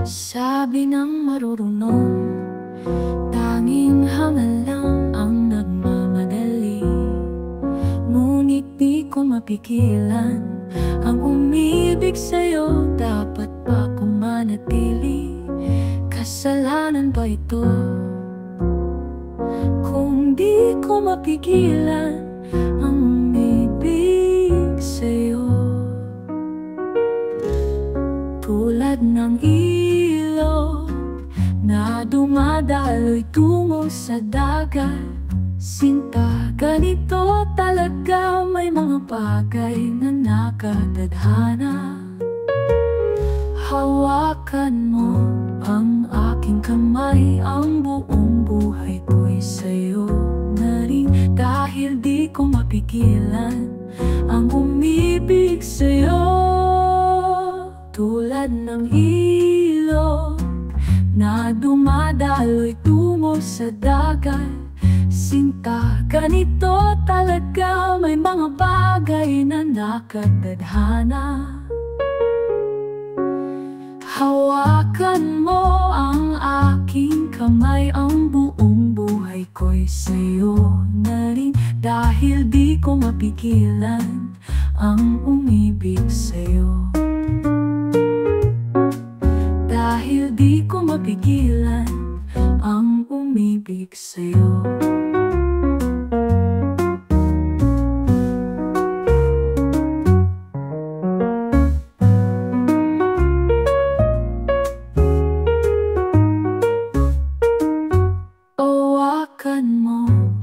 Sabi ng marurunong, tanging hangal lang ang nagmamadali. Ngunit di ko mapigilan ang umibig sa'yo. Dapat ba kong manatili? Kasalanan ba ito? Kung di ko mapigilan ang umibig sa'yo. Tulad ng ilog na dumadaloy tungo sa dagat, sinta, ganito talaga. May mga bagay na nakatadhana. Hawakan mo ang aking kamay, ang buong buhay ko'y sa'yo na rin. Dahil di ko mapigilan ang umibig sa'yo. Tulad ng ilog na dumadaloy tungo sa dagat, sinta, ganito talaga. May mga bagay na nakatadhana. Hawakan mo ang aking kamay, ang buong buhay ko'y sa'yo na rin. Dahil di ko mapigilan ang umibig sa'yo. Dahil di ko mapigilan ang umibig sa'yo. Hawakan mo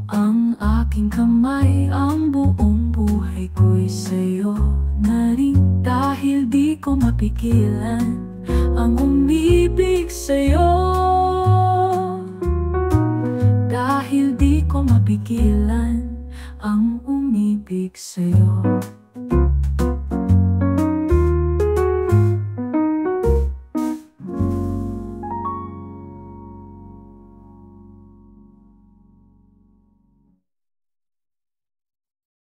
ang aking kamay, ang buong buhay ko'y sa'yo na rin. Dahil di ko mapigilan ang umibig sa'yo. Dahil di ko mapigilan ang umibig sa'yo.